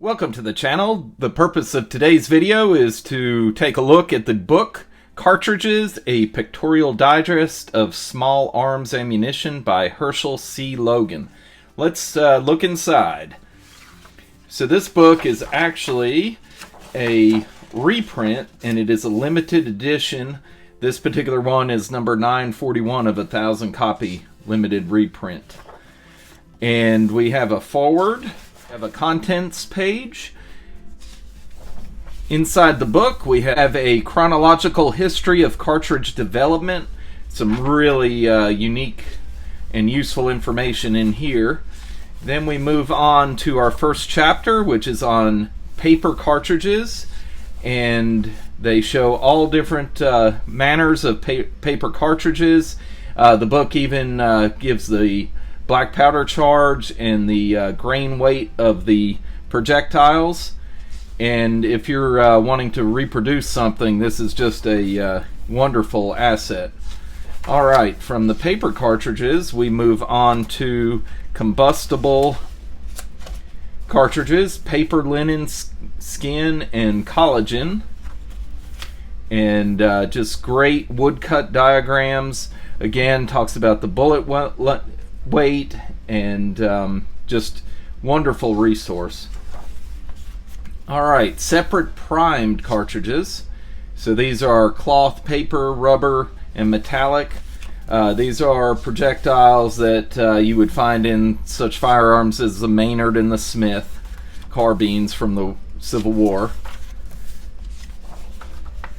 Welcome to the channel. The purpose of today's video is to take a look at the book Cartridges, a Pictorial Digest of Small Arms Ammunition by Herschel C Logan. Let's look inside. So this book is actually a reprint, and it is a limited edition. This particular one is number 941 of a 1,000 copy limited reprint. And we have a foreword, have a contents page. Inside the book we have a chronological history of cartridge development, some really unique and useful information in here. Then we move on to our first chapter, which is on paper cartridges, and they show all different manners of paper cartridges. The book even gives the black powder charge and the grain weight of the projectiles. And if you're wanting to reproduce something, this is just a wonderful asset. Alright, from the paper cartridges we move on to combustible cartridges, paper, linen, skin, and collagen. And just great woodcut diagrams. Again, talks about the bullet weight, and just wonderful resource. Alright, separate primed cartridges. So these are cloth, paper, rubber, and metallic. These are projectiles that you would find in such firearms as the Maynard and the Smith carbines from the Civil War.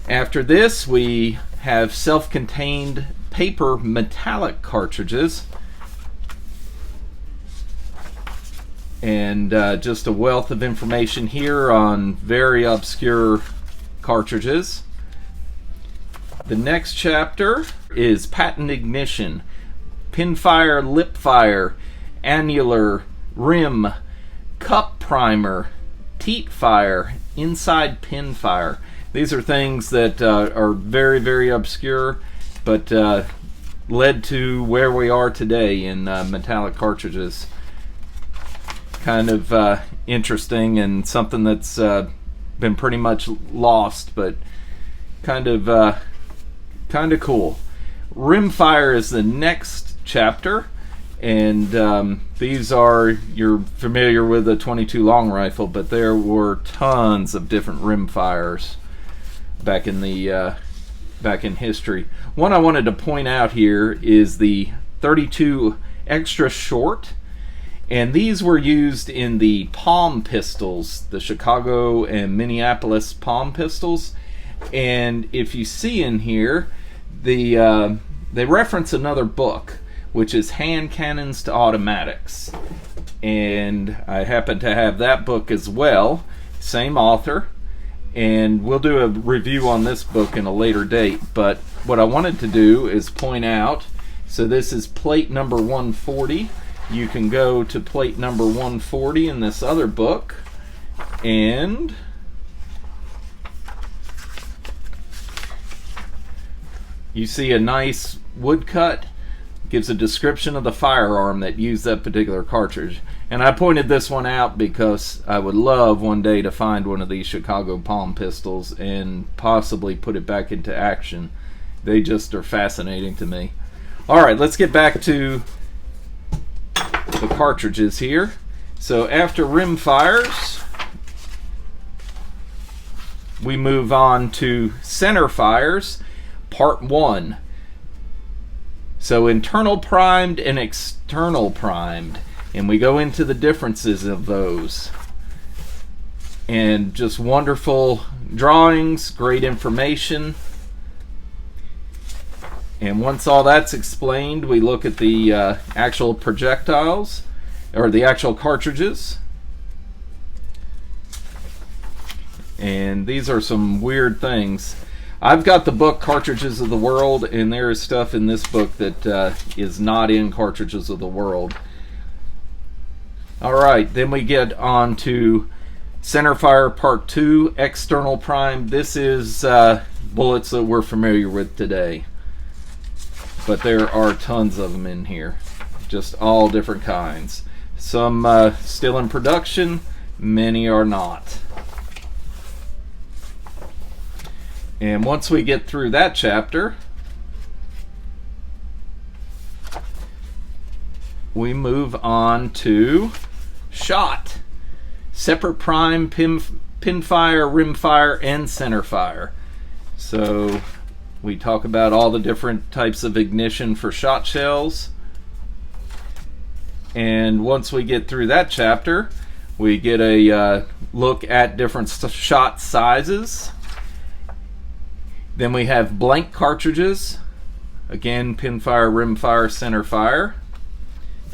After this we have self-contained paper metallic cartridges. And just a wealth of information here on very obscure cartridges. The next chapter is patent ignition, pinfire, lipfire, annular, rim, cup primer, teat fire, inside pinfire. These are things that are very, very obscure, but led to where we are today in metallic cartridges. Kind of interesting, and something that's been pretty much lost, but kind of cool. Rimfire is the next chapter, and these are, you're familiar with the .22 long rifle, but there were tons of different rimfires back in the back in history. One I wanted to point out here is the .32 extra short. And these were used in the palm pistols, the Chicago and Minneapolis palm pistols. And if you see in here, they reference another book, which is Hand Cannons to Automatics. And I happen to have that book as well, same author. And we'll do a review on this book in a later date. But what I wanted to do is point out, so this is plate number 140. You can go to plate number 140 in this other book, and you see a nice woodcut. Gives a description of the firearm that used that particular cartridge. And I pointed this one out because I would love one day to find one of these Chicago palm pistols and possibly put it back into action. They just are fascinating to me. Alright, let's get back to the cartridges here. So after rim fires, we move on to center fires, part 1. So internal primed and external primed, and we go into the differences of those. And just wonderful drawings, great information. And once all that's explained, we look at the actual projectiles, or the actual cartridges. And these are some weird things. I've got the book Cartridges of the World, and there is stuff in this book that is not in Cartridges of the World. Alright, then we get on to centerfire part 2, external prime. This is bullets that we're familiar with today. But there are tons of them in here, just all different kinds. Some still in production, Many are not. And once we get through that chapter, we move on to shot. Separate prime, pin fire, rim fire, and center fire. So we talk about all the different types of ignition for shot shells. And once we get through that chapter, we get a look at different shot sizes. Then we have blank cartridges. Again, pin fire, rim fire, center fire.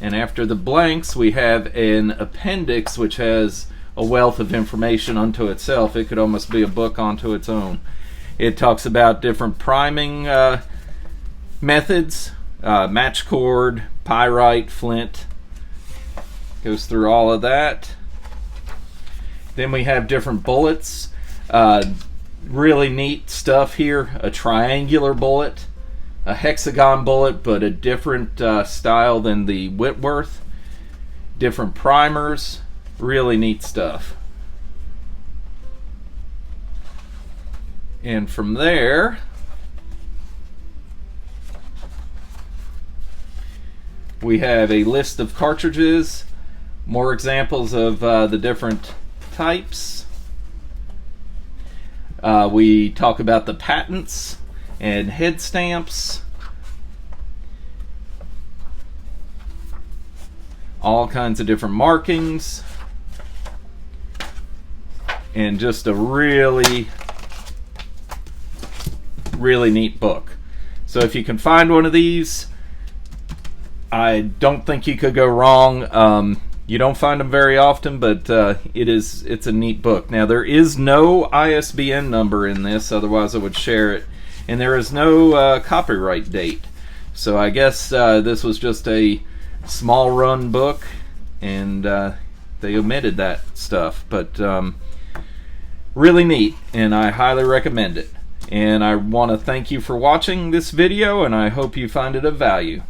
And after the blanks, we have an appendix which has a wealth of information unto itself. It could almost be a book unto its own. It talks about different priming methods, match cord, pyrite, flint. Goes through all of that. Then we have different bullets. Really neat stuff here. A triangular bullet, a hexagon bullet, but a different style than the Whitworth. Different primers. Really neat stuff. And from there, we have a list of cartridges, more examples of the different types. We talk about the patents and head stamps. All kinds of different markings. And just a really neat book. So if you can find one of these, I don't think you could go wrong. You don't find them very often, but it's a neat book. Now, there is no ISBN number in this, otherwise I would share it. And there is no copyright date. So I guess this was just a small run book, and they omitted that stuff. But really neat, and I highly recommend it. And I want to thank you for watching this video, and I hope you find it of value.